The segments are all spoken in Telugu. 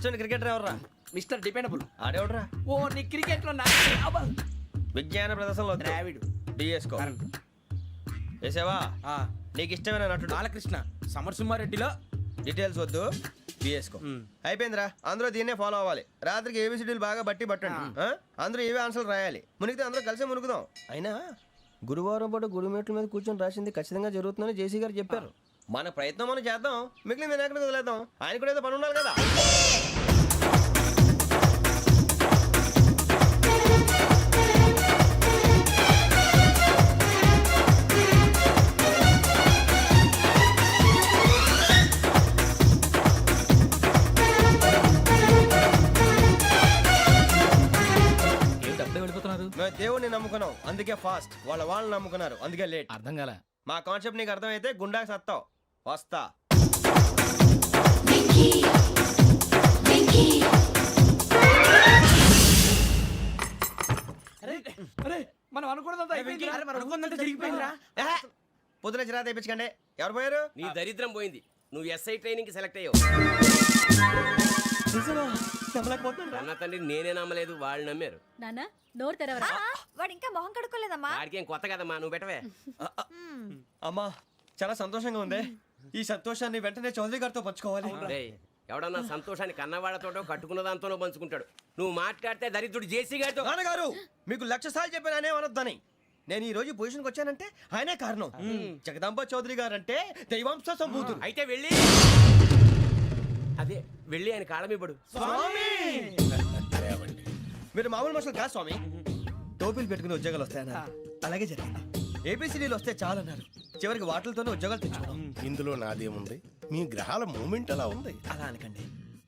క్రికెటర్ ఎవర్రా? Mister dependable. ఆడేవడరా? ఓ నీ క్రికెట్ లో విజ్ఞాన ప్రదర్శనలో ద్రావిడు డిఎస్కో వేసావా? నీకు ఇష్టమైన నటుడు బాలకృష్ణ. సమర్సింహారెడ్డిలో డీటెయిల్స్ వద్దు, బిఎస్కో అయిపోయిందిరా. అందరూ దీన్నే ఫాలో అవ్వాలి. రాత్రికి ఏబిసిడీలు బాగా బట్టి పట్టండి. అందరూ ఏవే ఆన్సర్లు రాయాలి. మునిగితే అందరూ కలిసి మునుగుదాం. అయినా గురువారం పాటు గురుమేట్ల మీద కూర్చొని రాసింది ఖచ్చితంగా జరుగుతుందని జేసీ గారు చెప్పారు. మన ప్రయత్నం మనం చేద్దాం, మిగిలిన నేను ఎక్కడికి వదిలేద్దాం. ఆయన కూడా ఏదో పని ఉండాలి కదా. మేము దేవుడిని నమ్ముకున్నాం, అందుకే ఫాస్ట్. వాళ్ళు నమ్ముకున్నారు, అందుకే లేట్. అర్థం కాలే. మా కాన్సెప్ట్ నీకు అర్థమైతే గుండా సత్తావు. వస్తా. మనం అనుకున్నదంతా జరిగిపోయిందిరా. పొద్దున చిరా తెప్పించకండి. ఎవరు పోయారు? నీ దరిద్రం పోయింది. నువ్వు ఎస్ఐ ట్రైనింగ్ కి సెలెక్ట్ అయ్యావు. అన్న తండ్రి నేనే నమ్మలేదు, వాళ్ళు నమ్మారు. నాన్న నోరు తెరవరా. వాడు ఇంకా మొహం కడుక్కోలేదమ్మా. వాడికి ఏం కొత్త కదమ్మా, నువ్వు పెట్టవే. అమ్మా చాలా సంతోషంగా ఉంది. ఈ సంతోషాన్ని వెంటనే చౌదరి గారితో పంచుకోవాలి. రేయ్, ఎవడన్నా సంతోషాన్ని కన్నవాళ్లతోటో కట్టుకున్న దాంతోనో పంచుకుంటాడు. నువ్వు మాట్లాడితే దరిద్రుడు జేసీ గారితో. నాన్నగారు మీకు 1,00,000 సార్లు చెప్పాను ఆయనే అనొద్దని. నేను ఈ రోజు పొజిషన్కి వచ్చానంటే ఆయనే కారణం. జగదాంబ చౌదరి గారు అంటే దైవాంశ సంభూతుడు. అయితే వెళ్ళి వెళ్ళి ఆయన కాళ్ళమివ్వడు. మీరు మామూలు మనుషులు కాదు స్వామి. టోపీలు పెట్టుకుని ఉద్యోగాలు వస్తాయన్నారు, అలాగే జరిగింది. ఏబిసిడీలు వస్తే చాలన్నారు, చివరికి వాటిలతోనే ఉద్యోగాలు తెచ్చుకున్నాం. ఇందులో నాదేముంది? మీ గ్రహాల మూమెంట్ అలా ఉంది. అలా అనకండి,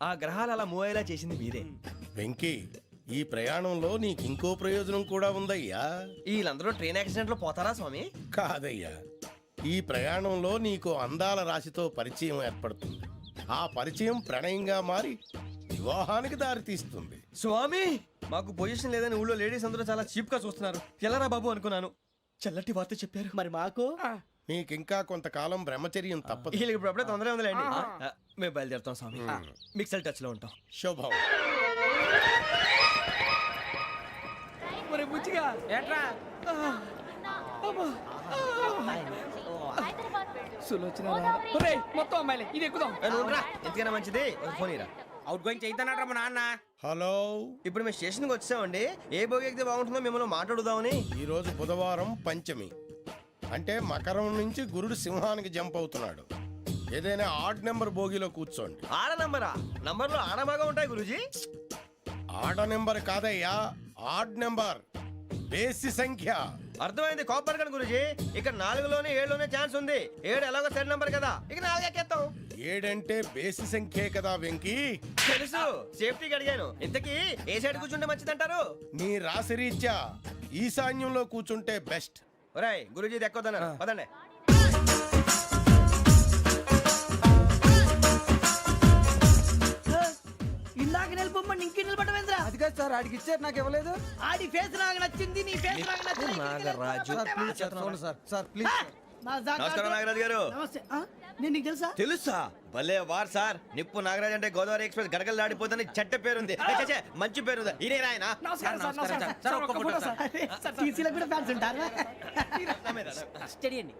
ఆ గ్రహాలు అలా మూవ్ అయ్యేలా చేసింది మీరే. వెంకీ, ఈ ప్రయాణంలో నీకు ఇంకో ప్రయోజనం కూడా ఉందయ్యా. వీళ్ళందరూ ట్రైన్ యాక్సిడెంట్ లో పోతారా స్వామి? కాదయ్యా, ఈ ప్రయాణంలో నీకు అందాల రాశితో పరిచయం ఏర్పడుతుంది. ఆ పరిచయం ప్రణయంగా మారి వివాహానికి దారి తీస్తుంది. స్వామి మాకు పొజిషన్ లేదని ఊళ్ళో లేడీస్ అందరూ చాలా చీప్ గా చూస్తున్నారు. ఎలారా బాబు అనుకున్నాను. చల్లటి వార్త చెప్పారు. మరి మాకు నీకింకా కొంతకాలం బ్రహ్మచర్యం తప్పదు. వీళ్ళకి ఇప్పుడు అప్పుడే తొందరగా ఉందిలేండి. మేము బయలుదేరుతాం స్వామి. మిక్సల్ టచ్ లో ఉంటాం. శుభం. మరి బుచ్చిగా ఏట్రా సులోచన మొత్తం అమ్మాయిలే. ఇది ఎక్కుదాం. ఎందుకైనా మంచిది ఫోన్ ఇరా. అవుట్ గోయింగ్ చేద్దానట్రా మా నాన్న. హలో, ఇప్పుడు మేము స్టేషన్కి వచ్చామండి. ఏ బోగి ఎక్కితే బాగుంటుందో మిమ్మల్ని మాట్లాడుదామని. ఈ రోజు బుధవారం పంచమి, అంటే మకరం నుంచి గురుడు సింహానికి జంప్ అవుతున్నాడు. ఏదైనా ఆడ్ నెంబర్ బోగిలో కూర్చోండి. ఆడ నంబరా? నంబర్లో ఆడ బాగా ఉంటాయి గురూజీ. ఆడ నెంబర్ కాదయ్యా, ఆడ్ నెంబర్, బేసి సంఖ్య. అర్థమైంది. కాపర్ కన్ గురూజీ. ఇక్కడ 4లోనే 7లోనే ఛాన్స్ ఉంది. 7 ఎలాగో సెడ్ నంబర్ కదా, ఇక 4 ఎక్కేస్తాం. 7 అంటే బేసి సంఖ్యే కదా వెంకీ. తెలుసు, సేఫ్టీకి అడిగాను. ఇంతకీ ఏ సైడ్ కూర్చుంటే మంచిదంటారు? నీ రాశి రీత్యా ఈశాన్యంలో కూర్చుంటే బెస్ట్. ఒరేయ్ గురూజీ దెక్కొద్దన్నారు, పదండి. ఇందాక నిలబొమ్మని ఇంకే నిలబడమేంద్రా? అది కాదు సార్, ఆడికి ఇచ్చారు, నాకు ఇవ్వలేదు. ఆడి ఫేస్ నాకు నచ్చింది, నీ ఫేస్ నాకు నచ్చింది. Nagaraju sir please. నమస్కారం నాగరాజు గారు. నమస్తే. నేను నీకు తెలుసా? తెలుసా? భలే వార్ సార్. నిప్పు నాగరాజ్ అంటే గోదావరి ఎక్స్ప్రెస్ గడగలు దాడిపోతుంది చెట్ట పేరుంది. మంచి పేరు. ఇదే ఆయన. నమస్కారం సార్. నమస్కారం సార్. ఒక్క ఫోటో సార్. టీసీలో కూడా ఫ్యాన్స్ ఉంటారా? స్టడీ అండి.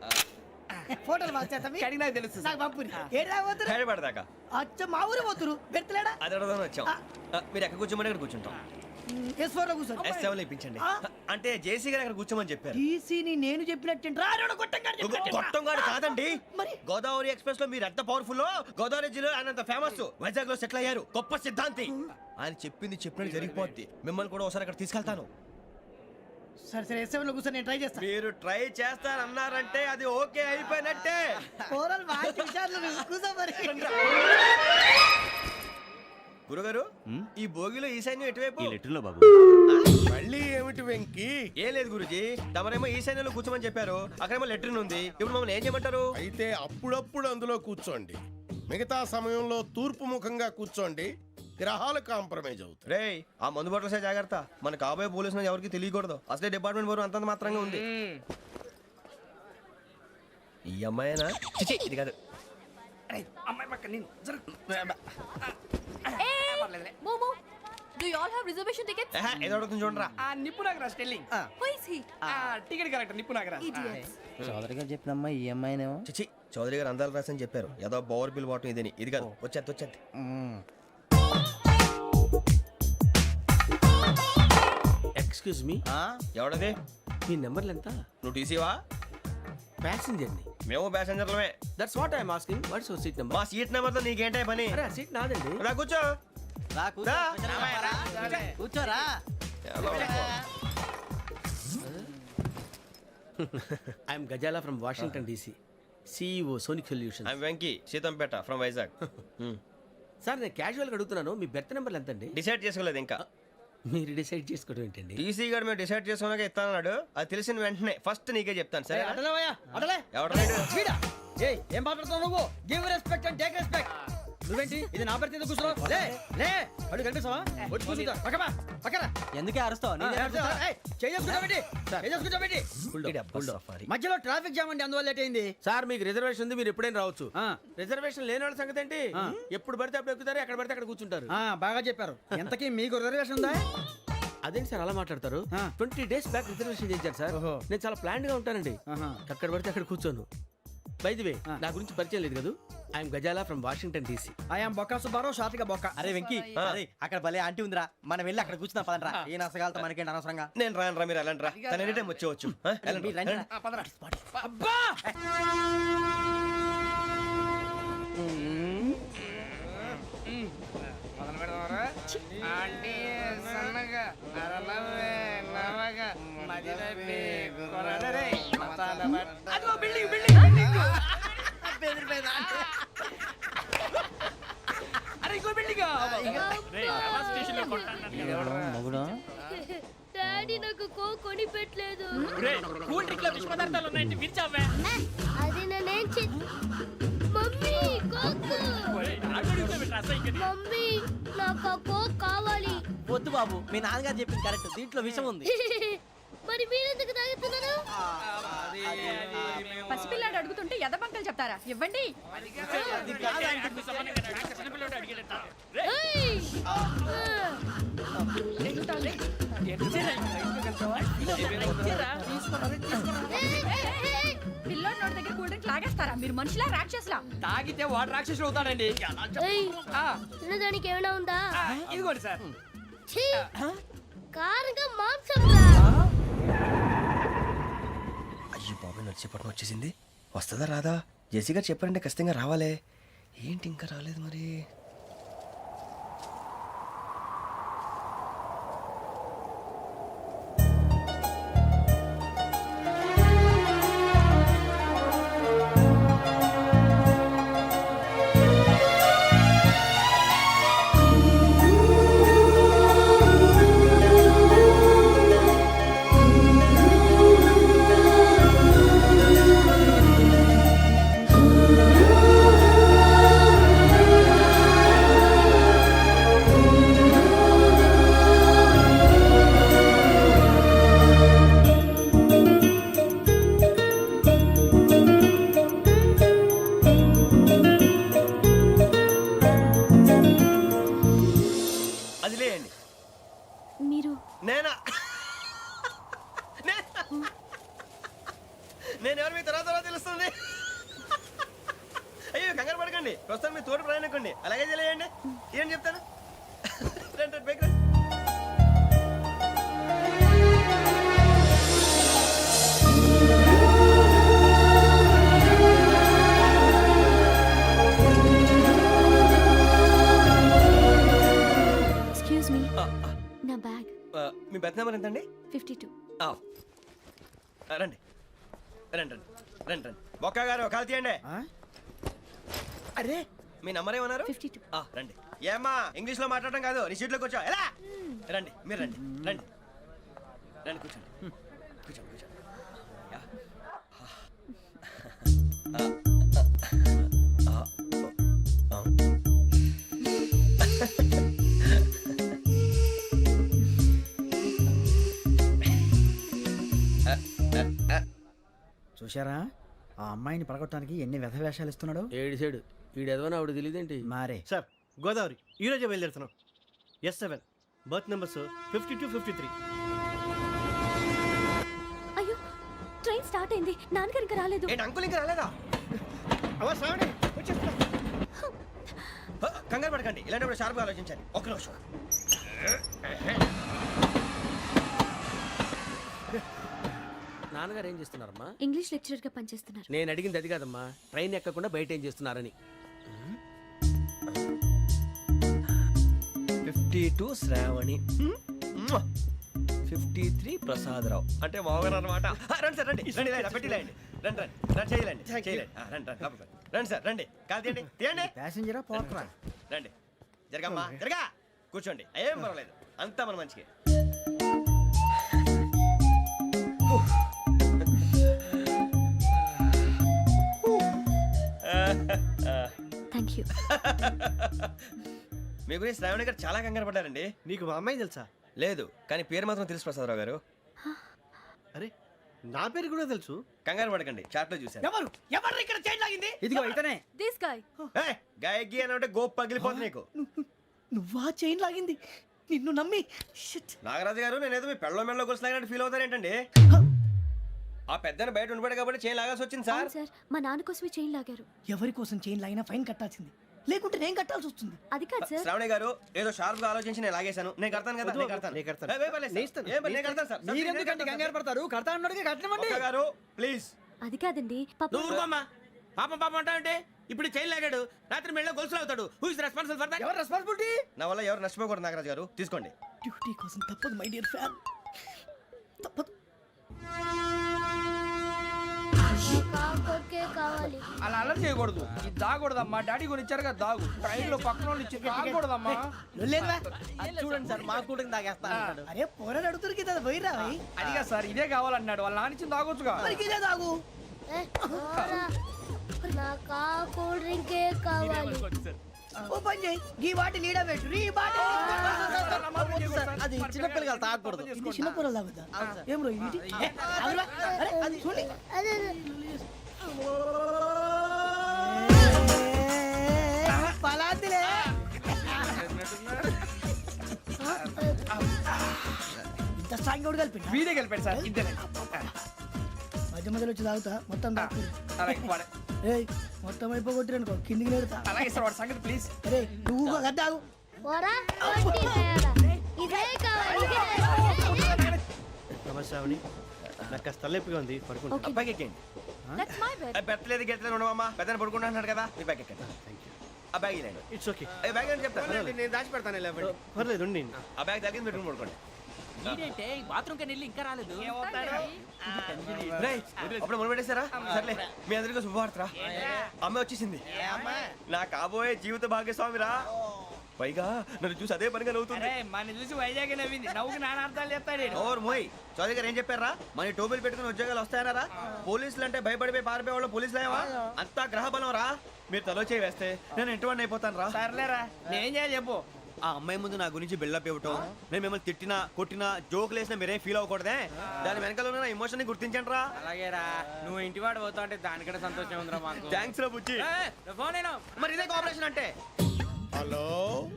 ఫోటోలు మార్చేస్తాం. కడిగినా తెలుసు. నాకు పంపుని. ఏడా పోతురు? హైదరాబాద్దాకా. అచ్చ మా ఊరు పోతురు. పెడతలేడా? అది అడగదామని వచ్చాం. మీరు ఎక్కడ కూర్చోమని అక్కడ కూర్చుంటాం. S4 లో కూర్చోండి. S7 లో ఇప్పించండి. అంటే జేసీ గారు అక్కడ కూర్చోమని చెప్పారు. టీసీని నేను చెప్పినట్టు గొట్టంగాడు కాదండి. మరి గోదావరి ఎక్స్ప్రెస్ లో మీరు ఎంత పవర్ఫుల్, గోదావరి జిల్లా ఆయన ఫేమస్. వైజాగ్ లో సెటిల్ అయ్యారు, గొప్ప సిద్ధాంతి. ఆయన చెప్పింది చెప్పినట్టు జరిగిపోద్ది. మిమ్మల్ని కూడా ఒకసారి అక్కడ తీసుకెళ్తాను. సరే సరే, S7 లో కూర్చొని నేను ట్రై చేస్తాను. మీరు ట్రై చేస్తారన్నారంటే అది ఓకే అయిపోయినట్టే. ఓవరాల్ వాటి విషయాలు కూర్చో మరి. గురుగారు, ఈ భోగిలో ఈశాన్యం ఎటువైపు? మళ్ళీ ఏమిటి వెంకీ? ఏం లేదు గురుజీ, తమరేమో ఈశాన్యంలో కూర్చోమని చెప్పారు. అక్కడేమో లెట్రిన్ ఉంది. ఇప్పుడు మమ్మల్ని ఏం చేయమంటారు? అయితే అప్పుడప్పుడు అందులో కూర్చోండి. మిగతా సమయంలో తూర్పు ముఖంగా కూర్చోండి. గ్రహాలు కాంప్రమైజ్ అవుతాయి. రేయ్, ఆ మందు బాటలసే జాగ్రత్త. మన కాబోయే పోలీసులు ఎవరికి తెలియకూడదు. అసలే డిపార్ట్మెంట్ బోర్ అంతంత మాత్రంగా ఉంది. ఈ అమ్మాయినా? ఇది కాదు. అమ్మాయి పక్క నేను Do you all have reservation tickets? ఏదో అడుగుతుంది చూడరా. ఆ నిప్పు Nagaraj telling Who is he? Ticket correct నిప్పు నాగరాజ్ Idiots. చౌదరి గారు చెప్పినమ్మా ఈ అమ్మాయినేమో. చిచి చౌదరి గారు అందాలు రాసని చెప్పారు. ఏదో బోర్ బిల్ బాటం ఇదని. ఇది కాదు, వచ్చేది. Excuse me, ఎవడది? మీ నెంబర్లు ఎంత? నువ్వు టీసీవా? ప్యాసింజర్ ని. మేము ప్యాసెంజర్లమే. That's what I'm asking. What's your seat number? మా సీట్ నెంబర్ తో నీకేంటే పని? అరే సీట్ నాదండి. రా కూర్చో. రా కూర్చో. రా. కూర్చోరా. I'm Gazala from Washington DC, CEO Sonic Solution. I'm Venky Seethampeta from Vizag. Sir నేను క్యాజువల్గా అడుగుతున్నాను, మీ బెర్త్ నెంబర్ ఎంత అండి? డిసైడ్ చేసుకోలేదు ఇంకా. మీరు డిసైడ్ చేసుకోవడం ఏంటండి? టీసీ గారు మేము డిసైడ్ చేసుకున్నాక ఇస్తానన్నాడు. అది తెలిసిన వెంటనే ఫస్ట్ నీకే చెప్తాను. సరే అడలేవయ్యా అడలే ఎవడ వీడా ఏయ్ ఏం మాట్లాడుతున్నావు నువ్వు? Give respect and take respect. నువ్వేంటి ఇది నా పరిస్థితి కూర్చున్నావు? లే లే అడుగు కనిపిస్తావా? వచ్చి కూర్చుంటా పక్కమా పక్కన ఎందుకే అరుస్తావు? మధ్యలో ట్రాఫిక్ జామ్ అండి, అందువల్ల లేట్ అయింది. సార్ మీకు రిజర్వేషన్ ఉంది, మీరు ఎప్పుడైనా రావచ్చు. రిజర్వేషన్ లేని వాళ్ళ సంగతి ఏంటి? ఎప్పుడు పడితే అప్పుడు ఎక్కుతారు, ఎక్కడ పడితే అక్కడ కూర్చుంటారు. బాగా చెప్పారు. ఎంతకీ మీకు రిజర్వేషన్ ఉందా? అదేంటి సార్ అలా మాట్లాడతారు? 20 days బ్యాక్ రిజర్వేషన్ చేశారు సార్. నేను చాలా ప్లాన్డ్ గా ఉంటానండి. అక్కడ పడితే అక్కడ కూర్చోను. బై ది వే, నా గురించి పరిచయం లేదు కదా. I'm Gazala from Washington DC. I'm Bokka Subbarao, షార్ట్గా బొక్క. అరే వెంకీ, అరే అక్కడ భలే ఆంటీ ఉందిరా, మనం వెళ్ళి అక్కడ కూర్చున్నా పదనరా. ఏ నసగాలతో మనకేంటి అనవసరంగా. నేను రాను రా, మీరు వెళ్ళండి రా. తన ఎనీ టైం వచ్చేవచ్చు. వెళ్ళండి. అబ్బా అదిగో బిల్డింగ్ బిల్డింగ్ బిల్డింగ్. అరే ఇంకో బిల్డింగ్. మగుడు డాడీ నాకు కోక్ కొని పెట్టలేదు. కూల్ డ్రింక్ లో విష పదార్థాలు ఉన్నాయంటే విరిచావే. అది నేనేం మమ్మీ కోక్. మమ్మీ నాకు ఆ కోక్ కావాలి. వద్దు బాబు, మీ నాన్నగారు చెప్పింది కరెక్ట్, దీంట్లో విషయం ఉంది. మరి మీరెందుకు తాగుతున్నారు? పసిపిల్లాడు అడుగుతుంటే ఎదబంకలు చెప్తారా? ఇవ్వండి. ఏయ్! పిల్లోడి నోటి దగ్గర కూల్ డ్రింక్ లాగేస్తారా? మీరు మనుషులా రాక్షసులా? తాగితే వాడు రాక్షసుడు అవుతాడండి. ఏయ్! తినడానికి ఏమైనా ఉందా? ఇదిగోండి సార్. ఛీ! కారంగా మాంసం రా. అయ్యో బాబాయ్, నడిచేపట్నం వచ్చేసింది. వస్తుందా రాదా? జెసీ గారు చెప్పారంటే ఖచ్చితంగా రావాలే. ఏంటి ఇంకా రాలేదు మరి? అది లేండి. మీరు నేనా? నేను ఎవరు మీ తర్వాత తెలుస్తుంది. అయ్యో కంగారు పడకండి, ప్రస్తుతం మీ తోటి ప్రయాణకండి. అలాగే తెలియండి. ఏం చెప్తాను. రండి రండి, బైక్ రండి. ఎక్స్క్యూజ్ మీ, నా బ్యాగ్. మీ బెత్ నెంబర్ ఎంతండి? 52. రండి రండి రండి రండి రండి. బొక్క గారు కాల్ తీయండి. అరే మీ నంబర్ ఏమన్నారు? 52. రండి. ఏమ్మా ఇంగ్లీష్ లో మాట్లాడడం కాదు, నీ సీట్లో కూర్చో. ఎలా రండి, మీరు రండి రండి రండి, కూర్చోండి కూర్చోండి కూర్చోండి. యా. చూశారా ఆ అమ్మాయిని పడగొట్టడానికి ఎన్ని వ్యధ వేషాలు ఇస్తున్నాడు. ఏడు సైడు వీడు ఎదవని ఆవిడ తెలియదేంటి? మారే సార్ గోదావరి ఈరోజే బయలుదేరుతున్నాం. S7 berth numbers 52-53. అయ్యో ట్రైన్ స్టార్ట్ అయింది నాన్నగారు ఇంకా రాలేదు ఏంటి అంకుల్ ఇంకా రాలేదా? అవ్వ శ్రావణి వచ్చేస్తున్నా. కంగారు పడకండి, ఇలాంటప్పుడు షార్ప్గా ఆలోచించండి. ఒక్క నిమిషం. నాన్నగారు ఏం చేస్తున్నారమ్మా? ఇంగ్లీష్ లెక్చరర్ గా పనిచేస్తున్నారు నేను అడిగింది అది కాదమ్మా, ట్రైన్ ఎక్కకుండా బయట ఏం చేస్తున్నారని. 52 శ్రావణి, 53 ప్రసాదరావు అంటే మామగారు అనమాట. రండి సార్, రండి రండి, ఇలా పెట్టి లేండి. రండి రండి రండి, చేయలేండి చేయలేండి. రండి రండి లోపలికి రండి. రండి సార్, రండి, కాదు తీయండి తీయండి. ప్యాసింజరా పోట్రా రండి, జరగమ్మా జరగా, కూర్చోండి, ఏం పర్వాలేదు, అంతా మన మంచికి. థ్యాంక్ యూ మీ గురించి శ్రావణి గారు చాలా కంగారు పడ్డారండి. నీకు మా అమ్మాయి తెలుసా? లేదు, కానీ పేరు మాత్రం తెలుసు ప్రసాదరావు గారు. అరే నా పేరు కూడా తెలుసు. కంగారు పడకండి, చాట్లో చూశాను. ఎవరు ఎవరు ఇక్కడ చైన్ లాగింది? ఇదిగో ఇతనే. దిస్ గాయ్ ఏయ్, గాయకి అని అంటే గోప్ పగిలిపోతుంది నీకు. నువ్వా చైన్ లాగింది? నిన్ను నమ్మి షిట్. నాగరాజు గారు, నేనేదో మీ పెళ్ళ మెళ్ళ గురిసిలాగినట్టు ఫీల్ అవుతారేంటండి? ఆ పెద్దని బయట ఉండిపోయాడు కాబట్టి చేయి లాగాల్సి వచ్చింది సార్. సార్ మా నాన్న కోసమే చైన్ లాగారు ఎవరి కోసం చైన్ లాగినా ఫైన్ కట్టాల్సింది, లేకుంటే నేను కట్టాల్సి వస్తుంది. అది కాదు సార్ శ్రావణి గారు, ఏదో షార్ప్ గా ఆలోచించి నేను లాగేశాను. నేను కడతాను కదా, నేను కడతాను. నేను కడతాను. ఏయ్, వేయ్ పర్లేదు సార్. ఏం పర్లేదు, నేను కడతాను సార్. మీరెందుకంటే కంగారు పడతారు? కడతా అన్నాడుగా కట్టమండి. ఒక్క గారు ప్లీజ్. అది కాదండి పాప నువ్వు ఊరుకోమ్మా. పాపం పాపం అంటావంటే ఇప్పుడు చైన్ లాగాడు, రాత్రి మెళ్ళ గొలుసులు అవుతాడు. Who is responsible for that? ఎవరు రెస్పాన్సిబిలిటీ? నా వల్ల ఎవరు నష్టపోకూడదు నాగరాజు గారు, తీసుకోండి. డ్యూటీ కోసం తప్పదు మై డియర్ ఫ్యాన్, తప్పదు. కావాలి అలా అలర్ చేయకూడదు. ఇది దాగకూడదమ్మా. డాడీ కొని ఇచ్చారు కదా దాగు. ట్రైన్ లో పక్కన వాళ్ళు ఇచ్చి దాగకూడదమ్మా. లేదురా. అది చూడండి సార్, మా కూడా తాగేస్తా అంటాడు. అరే పోరాడు అడుగుతారు కదా, పోయిరా భయ్. అదిగా సార్, ఇదే కావాలన్నాడు. వాళ్ళ నాన్న ఇచ్చింది తాగొచ్చుగా. మరి ఇదే తాగు. నాకు కూల్ డ్రింకే కావాలి ఓ పని చేయి, ఈ బాటి లీడ పెట్టు, ఈ బాటి. అది చిన్నపిల్లలు తాగకూడదు. ఇది చిన్న పొరలు తాగుతా. ఏం రో ఇది? ఏ, ఆగురా. అరే, అది చూడండి. పలాతిలే. ఇంత స్ట్రాంగ్ కూడా కలిపి వీడే గెలిపాడు సార్, ఇద్దరే. మధ్య మధ్యలో వచ్చి తాగుతా, మొత్తం తాగు. అలాగే వాడు- ఏయ్, మొత్తం అయిపోగొట్టిరనుకో కిందికి నేడుతా. అలాగే సార్, వాడు సంగతి ప్లీజ్. అరే నువ్వు కదా తాగు. ఇదే కావాలి నమస్తే శ్రావణి, నాకు కాస్త తలెప్పిగా ఉంది, పడుకుంటా. అబ్బాయికి ఎక్కండి. దట్స్ మై బెడ్ పెట్టలేదు గెట్టలేదు ఉండవమ్మా, పెద్దని పడుకుంటున్నాడు కదా, మీ బ్యాగ్ ఎక్కండి. ఆ బ్యాగ్ ఇలాండి. It's okay. బ్యాగ్ అని చెప్తాను. నేను దాచి పెడతాను. పర్లేదు ఉండి. ఆ బ్యాగ్ తగ్గింది, పెట్టుకుని పడుకోండి. రేయ్, అప్పుడు మొదలు పెట్టేశారా? సర్లే, మీ అందరికీ శుభవార్తరా. అమ్మ వచ్చేసింది, నా కాబోయే జీవిత భాగ్యస్వామిరా. పైగా నన్ను చూసి అదే పనిగా నవ్వుతుంది. మన చూసి వైజాగ్ నవ్వింది. నవ్వుకి నాన్న అర్థాలు చెప్తాడు. ఓర్ మోయ్, చౌదరి గారు ఏం చెప్పారా? మన టోబీలు పెట్టుకుని ఉద్యోగాలు వస్తాయనరా? పోలీసులు అంటే భయపడిపోయి పారిపోయే వాళ్ళు పోలీసులు ఏవా? అంతా గ్రహ బలం రా. మీరు తలో చేయి వేస్తే నేను ఇంటివాడిని అయిపోతాను రా. సర్లేరా, నేనేం చేయాలి చెప్పు. ఆ అమ్మాయి ముందు నా గురించి బిల్డప్ ఇవ్వటం, నేను మిమ్మల్ని తిట్టినా కొట్టినా జోకులు వేసినా మీరేం ఫీల్ అవ్వకూడదే. దాని వెనకాల ఉన్న ఎమోషన్ ని గుర్తించండి రా. అలాగేరా, నువ్వు ఇంటివాడు పోతా అంటే దానికంటే సంతోషం ఉందిరా మాకు. థ్యాంక్స్ రా బుజ్జి. ఫోన్ అయినా మరి ఇదే కోఆపరేషన్ అంటే. హలో,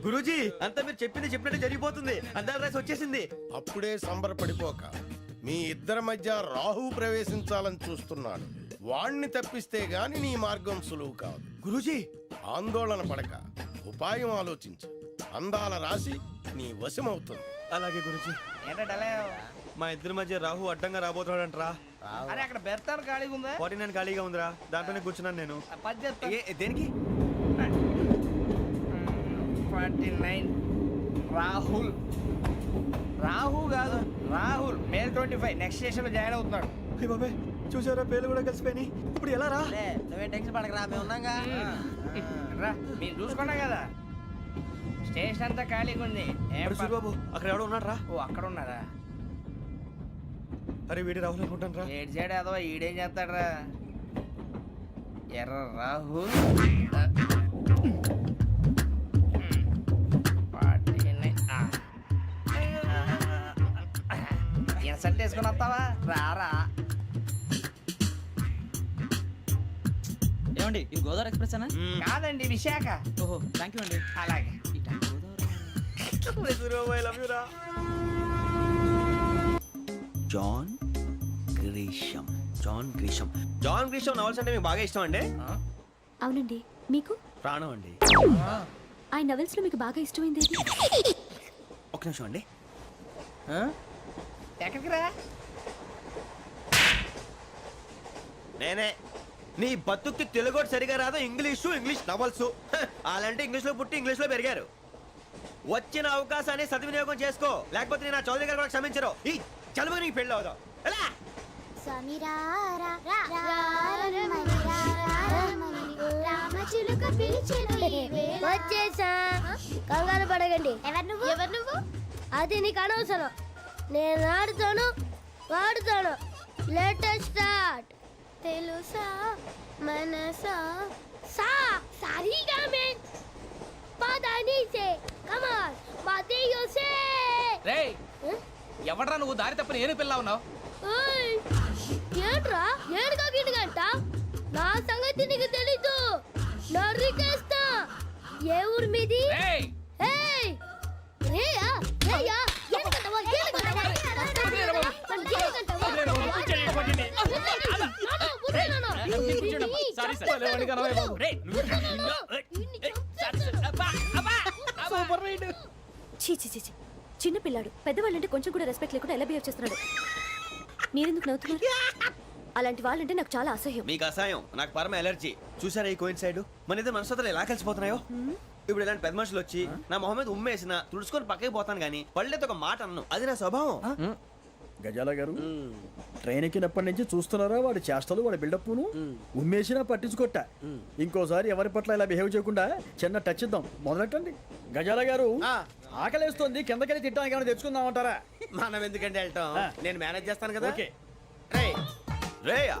గురూజీ, అంతా మీరు చెప్పింది చెప్పినట్టు జరిగిపోతుంది. అందాల రైస్ వచ్చేసింది. అప్పుడే సంబరపడిపోక. మీ ఇద్దరి మధ్య రాహు ప్రవేశించాలని చూస్తున్నాడు. వాణ్ణి తప్పిస్తే గాని నీ మార్గం సులువు కాదు. గురూజీ, ఆందోళన పడక, ఉపాయం ఆలోచించు. అందాల రాశి నీ వశమవుతుంది. అలాగే గురూజీ. ఏంటంటే మా ఇద్దరి మధ్య రాహు అడ్డంగా రాబోతున్నాడంటరా. అరే అక్కడ బెర్తాను ఖాళీగా ఉందా? 49 ఖాళీగా ఉందిరా, దాంట్లోనే కూర్చున్నాను నేను. పది చెప్తా. దేనికి? 49 రాహుల్. రాహు కాదు, రాహుల్. మే 25 నెక్స్ట్ స్టేషన్ లో జాయిన్ అవుతున్నాడు. అయ్య బాబాయ్, చూసారా పేర్లు కూడా కలిసిపోయినాయి. ఇప్పుడు ఎలా రా? నువ్వేం టెన్షన్ పడకరా, మేము ఉన్నాగా. రా, మీరు చూసుకున్నా కదా, స్టేషన్ అంతా ఖాళీగా ఉంది. ఏం అరే సూరిబాబు, అక్కడ ఎవడో ఉన్నాడు రా. ఓ అక్కడ ఉన్నారా? అరే వీడి రాహుల్ అనుకుంటాను రా. ఏడు సైడ్ ఏదో ఈడేం చేస్తాడరా? ఎర్ర రాహుల్. ఇన్సల్ట్ వేసుకుని వస్తావా? రారా. ఏమండి, ఇది గోదావరి ఎక్స్ప్రెస్ అనా? కాదండి, విశాఖ. ఓహో, థ్యాంక్ యూ అండి. అలాగే. John Grisham. John Grisham. John Grisham novels అంటే మీకు బాగా ఇష్టం అండి? అవునండి. మీకు? ప్రాణం అండి. ఆ నవెల్స్ లో మీకు బాగా ఇష్టమైంది ఏది? ఒక నిమిషం అండి. ఎక్కడికి రా? నేనే. నీ బతుక్కి తెలుగు సరిగా రాదు, ఇంగ్లీష్ నవల్స్. అలాంటి ఇంగ్లీష్ లో పుట్టి ఇంగ్లీష్ లో పెరిగారు. వచ్చిన అవకాశాన్ని సద్వినియోగం చేసుకో, లేకపోతే నేను ఆ చౌదరి గారు కూడా క్షమించరు. ఈ చదువు నీకు పెళ్ళి అవుదాం. ఎలా? వచ్చేసా, కంగారు పడకండి. ఎవరు నువ్వు? అది నీకు అనవసరం. నేను ఆడుతాను, వాడుతాను. Latest start. తెలుసా మనసా సా సారీగా మెన్ పదని సే కమాన్ మాదేయో సే. రేయ్, ఎవడ్రా నువ్వు? దారి తప్పని ఏను పిల్ల ఉన్నావు? ఓయ్ ఏంట్రా ఏడుగా గిడుగంట? నా సంగతి నీకు తెలీదు. నరికేస్తా. ఏ ఊరు మీది? రేయ్, ఏయ్ రేయా రేయా ఏడుగంటవా ఏడుగంటవా చీ చీ చీ చీ. చిన్న పిల్లాడు పెద్దవాళ్ళంటే కొంచెం కూడా రెస్పెక్ట్ లేకుండా ఎలా బిహేవ్ చేస్తున్నాడు. మీరెందుకు నవ్వుతున్నారు? అలాంటి వాళ్ళంటే నాకు చాలా అసహ్యం. మీకు అసహాయం, నాకు పరమ ఎలర్జీ. చూసారా ఈ కోయిన్ సైడ్? మన ఇద్దరు మనస్తత్వాలు ఎలా కలిసిపోతున్నాయో. ఇప్పుడు ఇలాంటి పెద్ద మనుషులు వచ్చి నా మొహం మీద ఉమ్మేసిన తుడుచుకొని పక్కకి పోతాను కానీ పళ్ళేతో ఒక మాట అన్ను. అది నా స్వభావం. గజాల గారు ట్రైన్ ఎక్కినప్పటి నుంచి చూస్తున్నారా వాడి చేష్టలు, వాడి బిల్డప్ను? ఉమ్మేసినా పట్టించుకోట. ఇంకోసారి ఎవరి పట్ల ఇలా బిహేవ్ చేయకుండా చిన్న టచ్ ఇద్దాం. మొదలెట్టండి. గజాల గారు ఆకలేస్తోంది, కిందకెళ్ళి తిట్టడానికి ఏమైనా తెచ్చుకుందామంటారా? మనం ఎందుకంటే వెళ్తాం, నేను మేనేజ్ చేస్తాను కదా. ఓకే. రేయా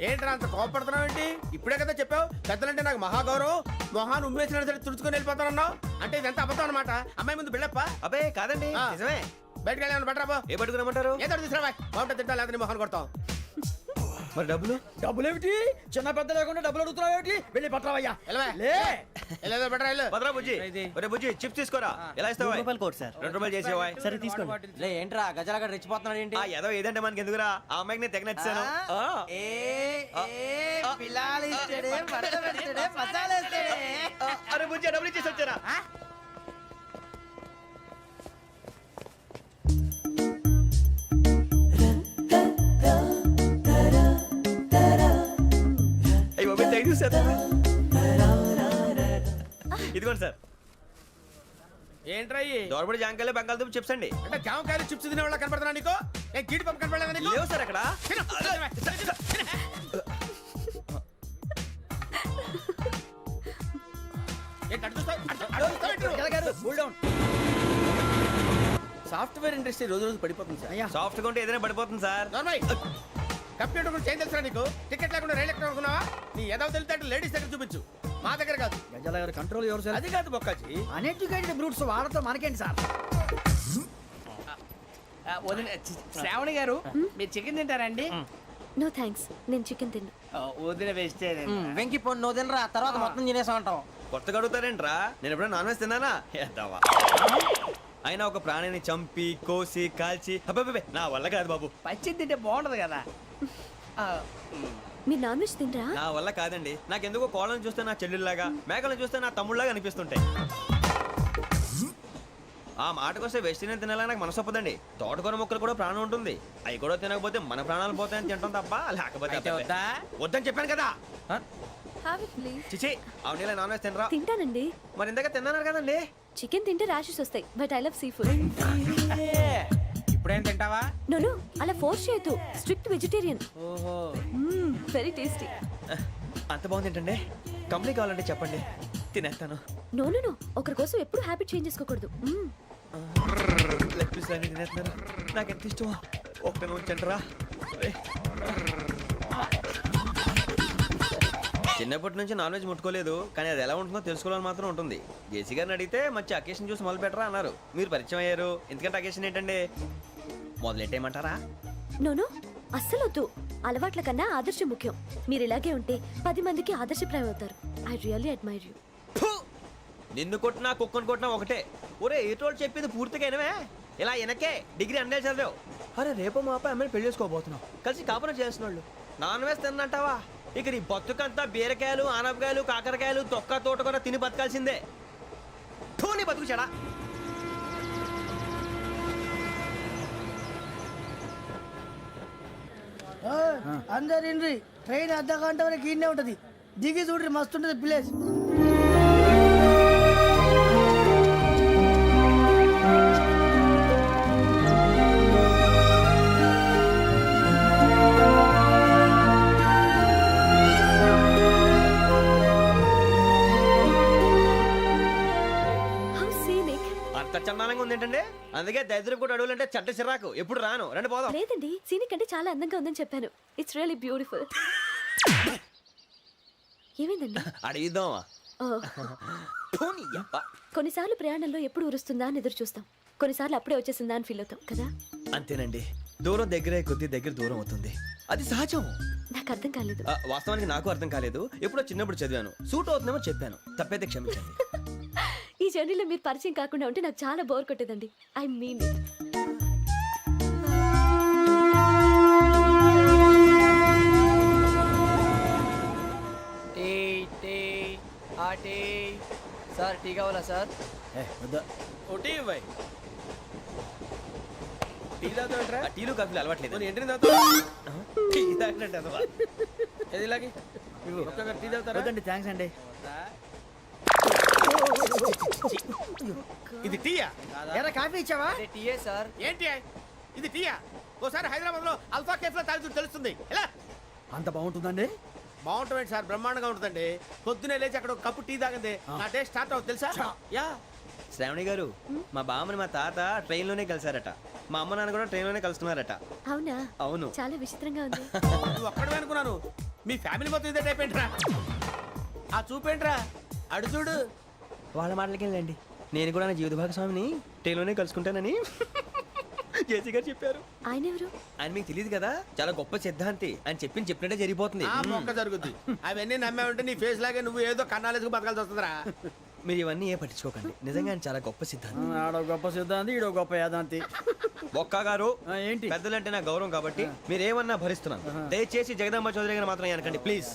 ఏంట్రా అంత కోపడుతున్నావు ఏంటి? ఇప్పుడే కదా చెప్పావు పెద్దలంటే నాకు మహాగౌరవం, మొహాన్ని ఉమ్మేసిన సరే తుడుచుకొని వెళ్ళిపోతానన్నావు. అంటే ఇదంతా అబద్ధం అనమాట. అమ్మాయి ముందు బిల్డప్ప? అబ్బే కాదండి, ఆ. నిజమే. బయటకు వెళ్ళి బట్రాబో. ఏ పట్టుకురమ్మంటారు? ఏదో తీసుకురా బాగుంటుంది. తింటా లేదా నీ మొహన్ కొడతాం. మరి డబ్బులు? డబ్బులేమిటి? చిన్న పెద్ద లేకుండా డబ్బులు అడుగుతున్నావు ఏమిటి? వెళ్ళి పట్టరావయ్యా. వెళ్ళవా? లే వెళ్ళేదో బట్రా వెళ్ళు. భద్రా బుజ్జి, ఒరే బుజ్జి చిప్స్ తీసుకోరా. ఎలా ఇస్తావా? రూపాయలు కోట్ సార్. 2 రూపాయలు చేసేవా? సరే తీసుకోండి. లే ఏంట్రా గజాల గడ రెచ్చిపోతున్నాడు ఏంటి? ఆ ఏదో ఏదంటే మనకి ఎందుకురా, ఆ అమ్మాయికి నేను తెగ నచ్చాను. అరే బుజ్జి డబ్బులు ఇచ్చేసి వచ్చారా? ఇదిగోండి సార్. ఏంట్రా దోరబడి జాంకాయలు బంగాళదుంప చిప్స్ అండి. అంటే జామకాయలు చిప్స్ తినే వాళ్ళ కనపడుతున్నా నీకు? ఏ గీడి పంపు కనపడలేదా నీకు? లేవు సార్ అక్కడ. సాఫ్ట్వేర్ ఇండస్ట్రీ రోజు రోజు పడిపోతుంది సార్. సాఫ్ట్ గా ఉంటే ఏదైనా పడిపోతుంది సార్. కంప్యూటర్ గురించి ఏం తెలుసా నీకు? టికెట్ లేకుండా రైలు ఎక్కడ అనుకున్నావా? నీ ఏదో తెలితే లేడీస్ దగ్గర చూపించు, మా దగ్గర కాదు. గజాల గారు కంట్రోల్ ఎవరు సార్? అది కాదు బొక్కాజీ. అన్ఎడ్యుకేటెడ్ బ్రూట్స్ వాళ్ళతో మనకేంటి సార్? శ్రావణి గారు మీరు చికెన్ తింటారండి? నో థ్యాంక్స్, నేను చికెన్ తిన్నా. వదిన వేస్తే వెంకి పొన్ను నువ్వు తినరా, తర్వాత మొత్తం తినేసా ఉంటాం. కొత్తగా అడుగుతారేంట్రా? నేను ఎప్పుడైనా నాన్ వెజ్ తిన్నానా? ఎద్దావా. అయినా ఒక ప్రాణిని చంపి కోసి కాల్చి అబ్బబ్బే నా వల్ల కాదు బాబు. పచ్చి తింటే బాగుంటది కదా. మీరు నాన్ వెజ్ తినరా? నా వల్ల కాదండి. నాకెందుకో కోళ్ళని చూస్తే నా చెల్లెళ్ళలాగా, మేకలను చూస్తే నా తమ్ముళ్ళలాగా అనిపిస్తుంటాయి. ఆ మాటకొస్తే వెస్టిరియన్ తినాలని నాకు మనసు ఒప్పదండి. తోటకూర మొక్కలు కూడా ప్రాణం ఉంటుంది. అవి కూడా తినకపోతే మన ప్రాణాలు పోతాయని తింటాం తప్ప లేకపోతే అబ్బబ్బే. వద్దని చెప్పాను కదా. Have it please. చిచి అవునీ నాన్ వెజ్ తినరా? తింటానండి. మరి ఇందాక తిన్నాను కదండి. చికెన్ తింటే ర్యాషెస్ వస్తాయి, but I love sea food. ఇప్పుడేం తింటావా? నో అలా ఫోర్స్ చేయొద్దు. Strict vegetarian. ఓహో, వెరీ టేస్టీ. అంత బాగుంది ఏంటండి? కంప్లీట్ కావాలంటే చెప్పండి, తినేస్తాను. నో ఒకరి కోసం ఎప్పుడు హ్యాబిట్ చేంజ్ చేసుకోకూడదు. లెగ్ పీస్ అన్ని తినేస్తున్నారు. నాకు ఎంత ఇష్టమో. ఒక్క ఉంచండిరా. చిన్నప్పటి నుంచి నాన్ వెజ్ ముట్టుకోలేదు, కానీ అది ఎలా ఉంటుందో తెలుసుకోవాలని మాత్రం ఉంటుంది. జేసీ గారిని అడిగితే మంచి అకేషన్ చూసి మొదలు పెట్టరా అన్నారు. మీరు పరిచయం అయ్యారు, ఎందుకంటే అకేషన్ ఏంటండి? మొదలెట్టేయమంటారా? నో అస్సలు వద్దు. అలవాట్ల కన్నా ఆదర్శం ముఖ్యం. మీరు ఇలాగే ఉంటే 10 మందికి ఆదర్శప్రాయం అవుతారు. I really admire you. నిన్ను కొట్టినా కుక్కను కొట్టినా ఒకటే. ఒరే ఏటోళ్ళు చెప్పింది పూర్తిగా వినవే. ఇలా వెనకే డిగ్రీ అన్నే చదివావు. అరే రేపు మా అబ్బాయి అమ్మని పెళ్లి చేసుకోబోతున్నావు, కలిసి కాపురం చేస్తున్నాళ్ళు. నాన్ వేసి తిన్నంటావా? ఇక నీ బతుకంతా బీరకాయలు, ఆనపకాయలు, కాకరకాయలు, తొక్క తోట కూడా తిని బతకాల్సిందే. నీ బతుకు చెడా. అందరు ఇండ్రి, ట్రైన్ అర్ధ గంట వరకు ఇన్నే ఉంటది. దిగి చూడ్రి, మస్తు ఉంటది ప్లేస్. How scenic. అంత చందానంగా ఉంది ఏంటంటే, అందుకే దరిద్రం కూడా అడవులంటే చెడ్డ చిరాకు. ఎప్పుడు రాను, రండి పోదాం. లేదండి, సీనిక్ అంటే చాలా అందంగా ఉందని చెప్పాను. It's really beautiful. ఏమైందండి? అడిగిద్దామా? ఓ, కొన్నిసార్లు ప్రయాణంలో ఎప్పుడు ఉరుస్తుందా అని ఎదురు చూస్తాం, కొన్నిసార్లు అప్పుడే వచ్చేసిందా అని ఫీల్ అవుతాం కదా. అంతేనండి, దూరం దగ్గరే కొద్ది దగ్గర దూరం అవుతుంది, అది సహజం. నాకు అర్థం కాలేదు. వాస్తవానికి నాకు అర్థం కాలేదు. ఎప్పుడో చిన్నప్పుడు చదివాను, సూట్ అవుతుందేమో చెప్పాను, తప్పైతే క్షమించండి. ఈ జర్నీలో మీరు పరిచయం కాకుండా ఉంటే నాకు చాలా బోర్ కొట్టేదండి. I mean it. Sir tea కావాలా సార్? ఒకటి ఇవ్వై. టీ తాగుతాంట్రా? టీలు కాఫీలు అలవాట్లేదు. ఏంటి తాగుతా? టీ తాగినట్టు అదవా. ఏది ఇలాగే ఒక్కొక్కరు టీ తాగుతారా? వద్దండి, థ్యాంక్స్ అండి. ఇది టీయా? ఎరా కాఫీ ఇచ్చావా? టీయే సార్. ఏంటి ఇది టీయా? ఓసారి హైదరాబాద్ లో అల్ఫా కేఫ్ లో తాగుతూ తెలుస్తుంది. ఎలా అంత బాగుంటుందండి? బాగుంటుంది సార్, బ్రహ్మాండంగా ఉంటుందండి. పొద్దునే లేచి అక్కడ ఒక కప్పు టీ తాగింది నా డే స్టార్ట్ అవుతుంది తెలుసా? యా శ్రావణి గారు, మా బామ్మని మా తాత ట్రైన్ లోనే కలిసారట, మా అమ్మ నాన్న కూడా ట్రైన్ లోనే కలుస్తున్నారట. అవునా? అవును. చాలా విచిత్రంగా ఉంది. నువ్వు ఒక్కడే అనుకున్నాను, మీ ఫ్యామిలీ మొత్తం ఇదే టైప్ ఏంట్రా? ఆ చూపేంట్రా, అడు చూడు. వాళ్ళ మాటలకి వెళ్ళండి, నేను కూడా నా జీవిత భాగస్వామిని ట్రైన్ లోనే కలుసుకుంటానని జేసీ గారు చెప్పారు. ఆయన ఎవరు? ఆయన మీకు తెలియదు కదా, చాలా గొప్ప సిద్ధాంతి అని చెప్పినట్టే జరిగిపోతుంది. ఆ మొక్క జరుగుద్ది. అవన్నీ నమ్మావంటే నీ ఫేస్ లాగే నువ్వు ఏదో కన్నాలేసుకు బతకాల్సి వస్తుందిరా. మీరు ఇవన్నీ ఏ పట్టించుకోకండి, నిజంగా ఆయన చాలా గొప్ప సిద్ధాంతి. ఆడో గొప్ప సిద్ధాంతి, ఈడో గొప్ప యాదాంతి. బొక్క గారు, ఏంటి? పెద్దలంటే నా గౌరవం కాబట్టి మీరేమన్నా భరిస్తున్నాను. దయచేసి జగదాంబ చౌదరి గారు మాత్రం అనకండి ప్లీజ్.